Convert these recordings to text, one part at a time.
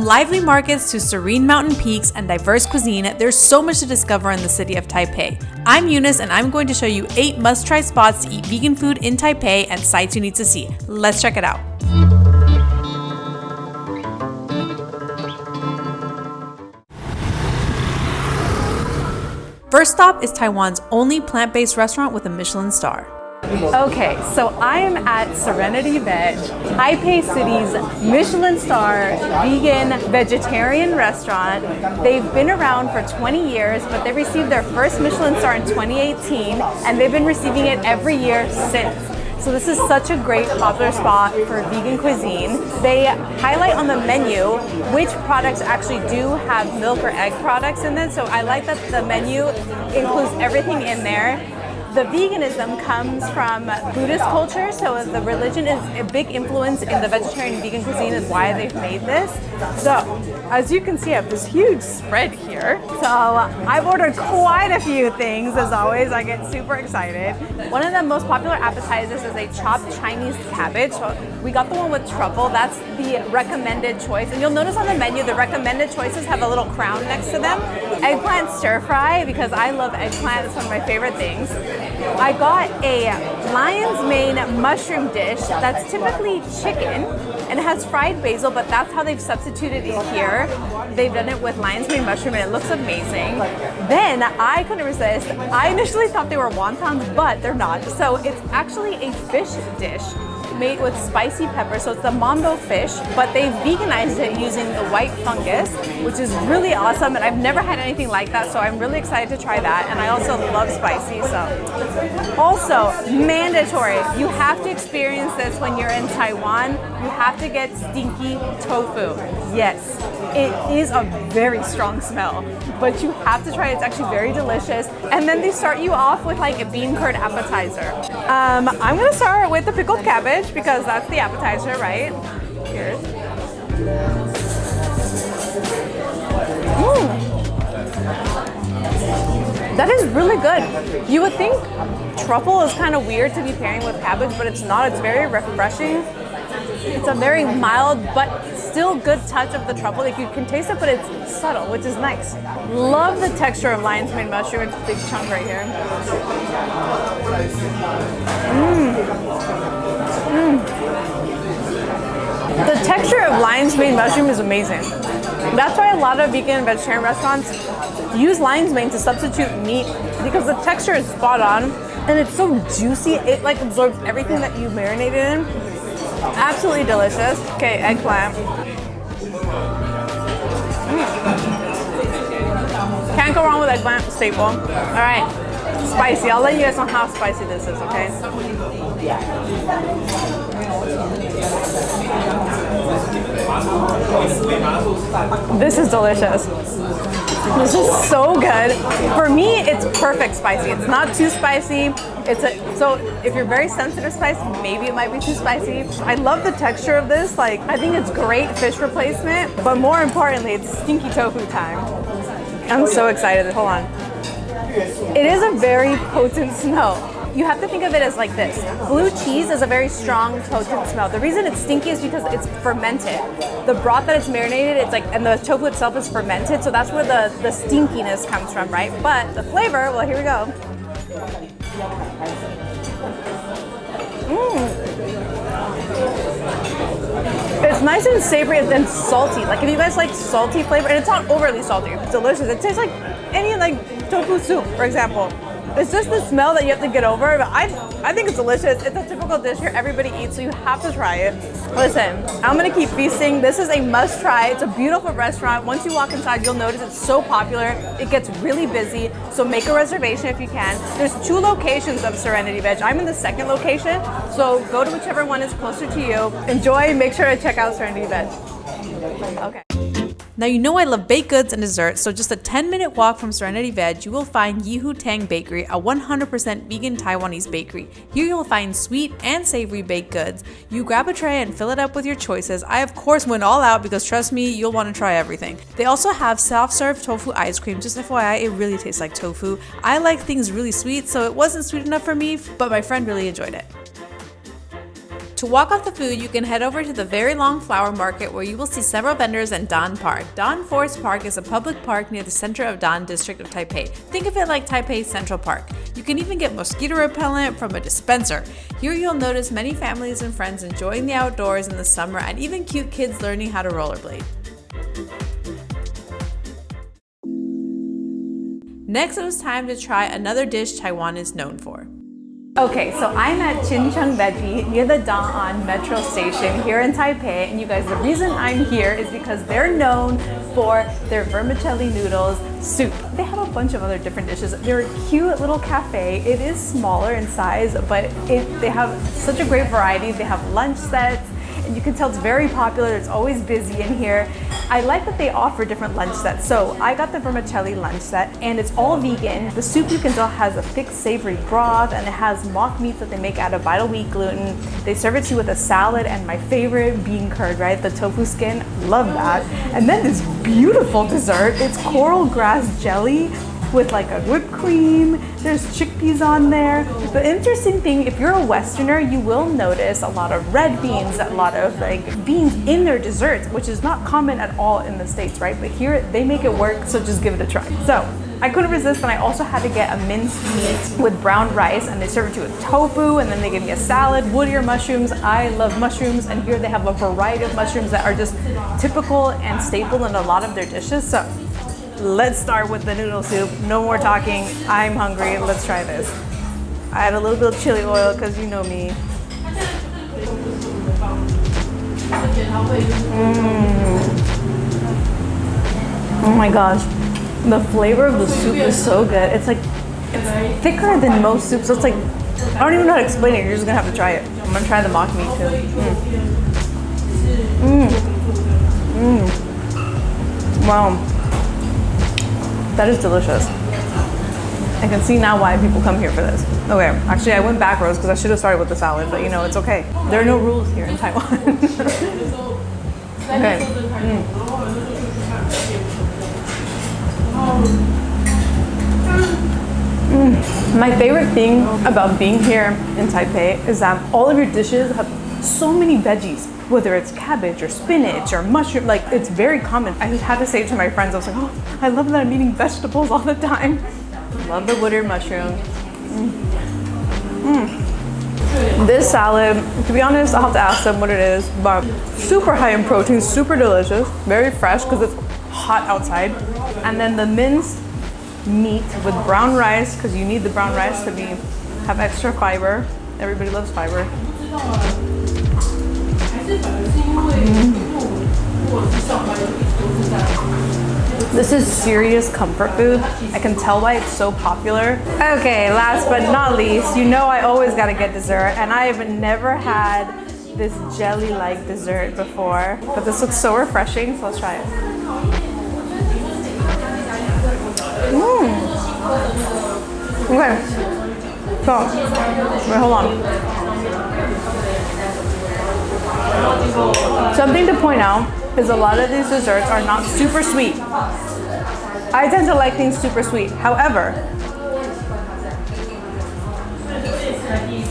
lively markets to serene mountain peaks and diverse cuisine, there's so much to discover in the city of Taipei. I'm Eunice and I'm going to show you 8 must-try spots to eat vegan food in Taipei and sites you need to see. Let's check it out. First stop is Taiwan's only plant-based restaurant with a Michelin star. Okay, so I am at Serenity Veg, Taipei City's Michelin-starred vegan vegetarian restaurant. They've been around for 20 years, but they received their first Michelin star in 2018, and they've been receiving it every year since. So this is such a great popular spot for vegan cuisine. They highlight on the menu which products actually do have milk or egg products in it. So I like that the menu includes everything in there. The veganism comes from Buddhist culture, so the religion is a big influence in the vegetarian and vegan cuisine and why they've made this. So, as you can see, I have this huge spread here. So, I've ordered quite a few things, as always. I get super excited. One of the most popular appetizers is a chopped Chinese cabbage. So we got the one with truffle. That's the recommended choice. And you'll notice on the menu, the recommended choices have a little crown next to them. Eggplant stir fry, because I love eggplant. It's one of my favorite things. I got a lion's mane mushroom dish that's typically chicken and it has fried basil, but that's how they've substituted it here. They've done it with lion's mane mushroom and it looks amazing. Then I couldn't resist. I initially thought they were wontons, but they're not. So it's actually a fish dish made with spicy pepper. So it's the mondo fish, but they veganized it using the white fungus, which is really awesome. And I've never had anything like that, so I'm really excited to try that. And I also love spicy, so. Also, mandatory. You have to experience this when you're in Taiwan. You have to get stinky tofu. Yes, it is a very strong smell, but you have to try it. It's actually very delicious. And then they start you off with like a bean curd appetizer. I'm gonna start with the pickled cabbage because that's the appetizer, right? Cheers. That is really good. You would think truffle is kind of weird to be pairing with cabbage, but it's not. It's very refreshing. It's a very mild but still good touch of the truffle. Like you can taste it, but it's subtle, which is nice. Love the texture of lion's mane mushroom. It's a big chunk right here. The texture of lion's mane mushroom is amazing. That's why a lot of vegan and vegetarian restaurants use lion's mane to substitute meat because the texture is spot on and it's so juicy. It like absorbs everything that you marinated in. Absolutely delicious. Okay, eggplant. Can't go wrong with eggplant, staple. All right, spicy. I'll let you guys know how spicy this is, okay? This is delicious. This is so good. For me, it's perfect spicy. It's not too spicy. So if you're very sensitive to spice, maybe it might be too spicy. I love the texture of this. Like, I think it's great fish replacement, but more importantly, it's stinky tofu time. I'm so excited. Hold on. It is a very potent smell. You have to think of it as like this. Blue cheese is a very strong, potent smell. The reason it's stinky is because it's fermented. The broth that it's marinated, it's like, and the tofu itself is fermented, so that's where the stinkiness comes from, right? But the flavor, well, here we go. It's nice and savory and then salty. Like if you guys like salty flavor, and it's not overly salty, it's delicious. It tastes like any like tofu soup, for example. It's just the smell that you have to get over, but I think it's delicious. It's a typical dish here everybody eats, so you have to try it. Listen, I'm gonna keep feasting. This is a must try. It's a beautiful restaurant. Once you walk inside, you'll notice it's so popular. It gets really busy, so make a reservation if you can. There's 2 locations of Serenity Veg. I'm in the 2nd location, so go to whichever one is closer to you. Enjoy, make sure to check out Serenity Veg. Okay. Now you know I love baked goods and desserts, so just a 10-minute walk from Serenity Veg, you will find Yihu Tang Bakery, a 100% vegan Taiwanese bakery. Here you'll find sweet and savory baked goods. You grab a tray and fill it up with your choices. I of course went all out because trust me, you'll want to try everything. They also have self-serve tofu ice cream. Just FYI, it really tastes like tofu. I like things really sweet, so it wasn't sweet enough for me, but my friend really enjoyed it. To walk off the food, you can head over to the very long flower market where you will see several vendors and Dan Park. Dan Forest Park is a public park near the center of Dan district of Taipei. Think of it like Taipei Central Park. You can even get mosquito repellent from a dispenser. Here you'll notice many families and friends enjoying the outdoors in the summer and even cute kids learning how to rollerblade. Next, it was time to try another dish Taiwan is known for. Okay, so I'm at Chung Veggie near the Da'an metro station here in Taipei, and you guys, the reason I'm here is because they're known for their vermicelli noodles soup. They have a bunch of other different dishes. They're a cute little cafe. It is smaller in size, but they have such a great variety. They have lunch sets, and you can tell it's very popular. It's always busy in here. I like that they offer different lunch sets. So I got the vermicelli lunch set, and it's all vegan. The soup, you can tell, has a thick savory broth, and it has mock meat that they make out of vital wheat gluten. They serve it to you with a salad and my favorite, bean curd, right? The tofu skin, love that. And then this beautiful dessert, it's coral grass jelly with like a whipped cream. There's chickpeas on there. The interesting thing, if you're a Westerner, you will notice a lot of red beans, a lot of like beans in their desserts, which is not common at all in the States, right? But here they make it work, so just give it a try. So I couldn't resist, and I also had to get a minced meat with brown rice, and they serve it to you with tofu, and then they give me a salad, wood ear mushrooms. I love mushrooms, and here they have a variety of mushrooms that are just typical and staple in a lot of their dishes. So let's start with the noodle soup. No more talking. I'm hungry. Let's try this. I add a little bit of chili oil because you know me. Oh my gosh. The flavor of the soup is so good. It's thicker than most soups. So it's like, I don't even know how to explain it. You're just gonna have to try it. I'm gonna try the mock meat too. Wow. That is delicious. I can see now why people come here for this. Okay, actually I went backwards because I should have started with the salad, but you know, it's okay. There are no rules here in Taiwan. Okay. My favorite thing about being here in Taipei is that all of your dishes have so many veggies, whether it's cabbage or spinach or mushroom. Like, it's very common. I just had to say it to my friends. I was like, oh, I love that I'm eating vegetables all the time. Love the wood ear mushroom. This salad, to be honest, I'll have to ask them what it is, but super high in protein, super delicious, very fresh because it's hot outside. And then the minced meat with brown rice, because you need the brown rice to have extra fiber. Everybody loves fiber. This is serious comfort food. I can tell why it's so popular. Okay, last but not least, you know I always gotta get dessert, and I have never had this jelly-like dessert before, but this looks so refreshing, so let's try it. Okay, so, wait, hold on. Something to point out is a lot of these desserts are not super sweet. I tend to like things super sweet. However,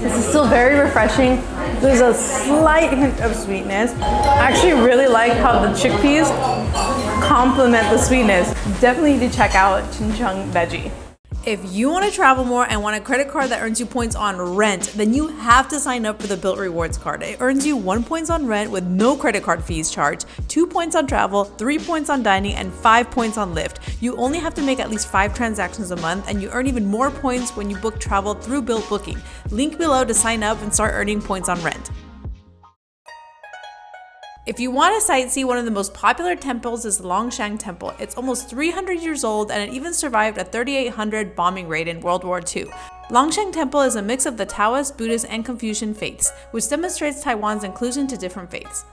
this is still very refreshing. There's a slight hint of sweetness. I actually really like how the chickpeas complement the sweetness. Definitely need to check out Chung Veggie. If you want to travel more and want a credit card that earns you points on rent, then you have to sign up for the Built Rewards card. It earns you 1 point on rent with no credit card fees charged, 2 points on travel, 3 points on dining, and 5 points on Lyft. You only have to make at least 5 transactions a month, and you earn even more points when you book travel through Built Booking. Link below to sign up and start earning points on rent. If you want to sightsee, one of the most popular temples is the Longshan Temple. It's almost 300 years old, and it even survived a 3800 bombing raid in World War II. Longshan Temple is a mix of the Taoist, Buddhist, and Confucian faiths, which demonstrates Taiwan's inclusion to different faiths.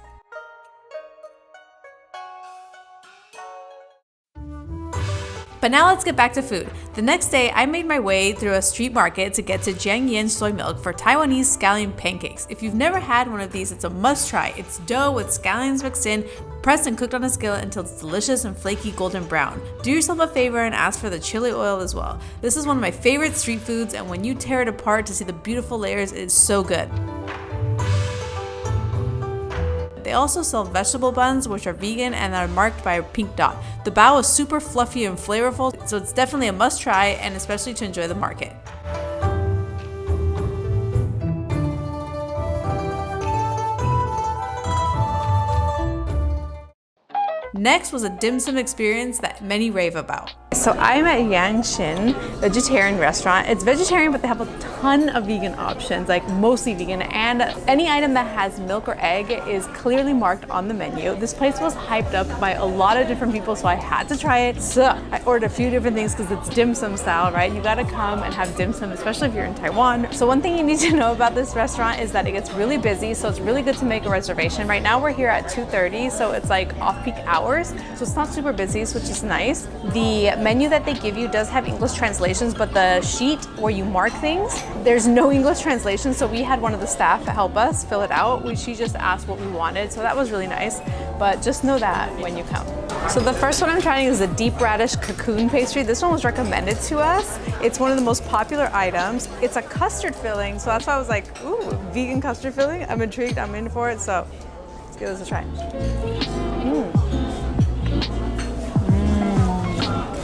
But now let's get back to food. The next day, I made my way through a street market to get to Yen Soy Milk for Taiwanese scallion pancakes. If you've never had one of these, it's a must try. It's dough with scallions mixed in, pressed and cooked on a skillet until it's delicious and flaky golden brown. Do yourself a favor and ask for the chili oil as well. This is one of my favorite street foods, and when you tear it apart to see the beautiful layers, it is so good. They also sell vegetable buns, which are vegan and are marked by a pink dot. The bao is super fluffy and flavorful, so it's definitely a must try, and especially to enjoy the market. Next was a dim sum experience that many rave about. So I'm at Yangshin Vegetarian Restaurant. It's vegetarian, but they have a ton of vegan options, like mostly vegan, and any item that has milk or egg is clearly marked on the menu. This place was hyped up by a lot of different people, so I had to try it. So I ordered a few different things because it's dim sum style, right? You gotta come and have dim sum, especially if you're in Taiwan. So one thing you need to know about this restaurant is that it gets really busy, so it's really good to make a reservation. Right now we're here at 2:30, so it's like off-peak hours, so it's not super busy, which is nice. The menu that they give you does have English translations, but the sheet where you mark things, there's no English translation, so we had one of the staff help us fill it out. She just asked what we wanted, so that was really nice, but just know that when you come. So the first one I'm trying is the deep radish cocoon pastry. This one was recommended to us. It's one of the most popular items. It's a custard filling, so that's why I was like, ooh, vegan custard filling? I'm intrigued, I'm in for it, so let's give this a try.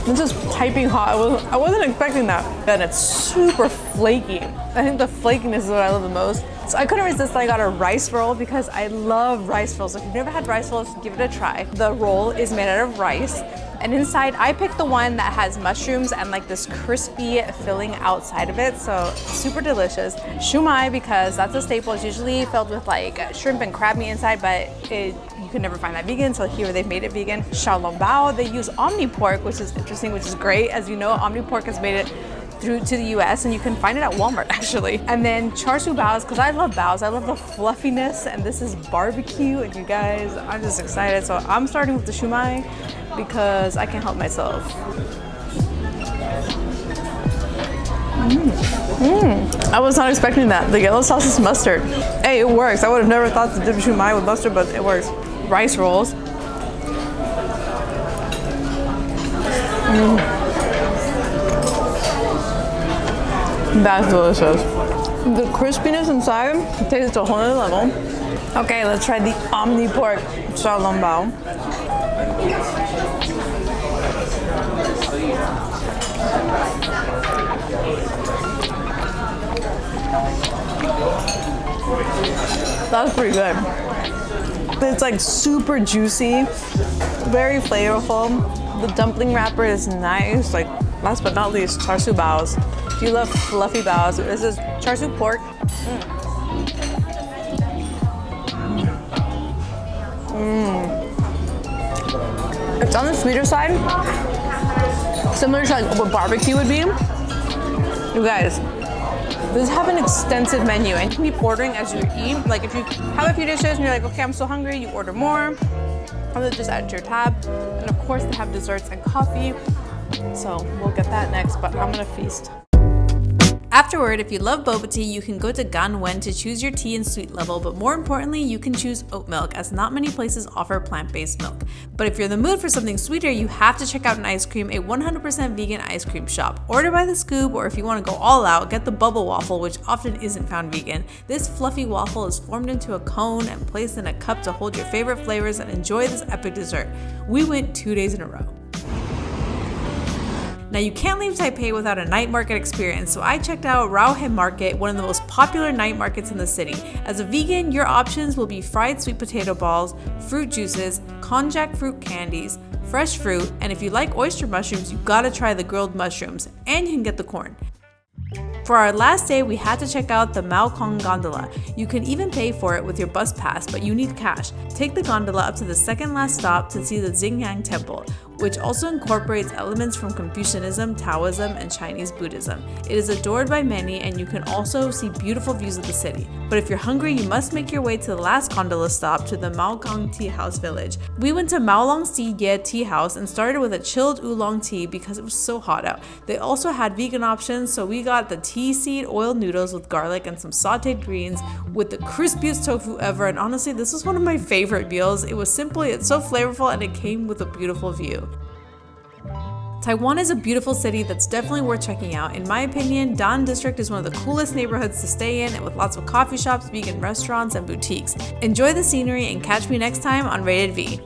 This is piping hot. I wasn't expecting that. And it's super flaky. I think the flakiness is what I love the most. So I couldn't resist. I got a rice roll because I love rice rolls. If you've never had rice rolls, give it a try. The roll is made out of rice. And inside, I picked the one that has mushrooms and like this crispy filling outside of it. So super delicious. Shumai, because that's a staple. It's usually filled with like shrimp and crab meat inside, but you can never find that vegan. So here they've made it vegan. Xiaolongbao, they use omni pork, which is interesting, which is great. As you know, omni pork has made it through to the US, and you can find it at Walmart actually. And then char siu baos, because I love baos. I love the fluffiness, and this is barbecue, and you guys, I'm just excited. So I'm starting with the shumai because I can't help myself. I was not expecting that. The yellow sauce is mustard. Hey, it works. I would have never thought to dip shumai with mustard, but it works. Rice rolls. That's delicious. The crispiness inside tastes a whole other level. Okay, let's try the omni pork xiaolongbao. That's pretty good. It's like super juicy, very flavorful. The dumpling wrapper is nice. Like last but not least, char siu baos. If you love fluffy baos, this is char siu pork. It's on the sweeter side, similar to like what barbecue would be. You guys, They have an extensive menu and you can keep ordering as you eat. Like if you have a few dishes and you're like, okay, I'm so hungry, you order more. Or they just add to your tab. And of course they have desserts and coffee. So we'll get that next, but I'm gonna feast. Afterward, if you love boba tea, you can go to Ganwen to choose your tea and sweet level, but more importantly, you can choose oat milk, as not many places offer plant-based milk. But if you're in the mood for something sweeter, you have to check out an ice cream, a 100% vegan ice cream shop. Order by the scoop, or if you want to go all out, get the bubble waffle, which often isn't found vegan. This fluffy waffle is formed into a cone and placed in a cup to hold your favorite flavors and enjoy this epic dessert. We went 2 days in a row. Now you can't leave Taipei without a night market experience, so I checked out Raohe Market, one of the most popular night markets in the city. As a vegan, your options will be fried sweet potato balls, fruit juices, konjac fruit candies, fresh fruit, and if you like oyster mushrooms, you gotta try the grilled mushrooms, and you can get the corn. For our last day, we had to check out the Maokong gondola. You can even pay for it with your bus pass, but you need cash. Take the gondola up to the second last stop to see the Xingyang Temple, which also incorporates elements from Confucianism, Taoism, and Chinese Buddhism. It is adored by many, and you can also see beautiful views of the city. But if you're hungry, you must make your way to the last gondola stop to the Maokong Tea House Village. We went to Maolong Si Ye Tea House and started with a chilled oolong tea because it was so hot out. They also had vegan options, so we got the tea seed oil noodles with garlic and some sauteed greens with the crispiest tofu ever, and honestly, this was one of my favorite meals. It was simple yet so flavorful, and it came with a beautiful view. Taiwan is a beautiful city that's definitely worth checking out. In my opinion, Dan District is one of the coolest neighborhoods to stay in, with lots of coffee shops, vegan restaurants, and boutiques. Enjoy the scenery and catch me next time on Rated V.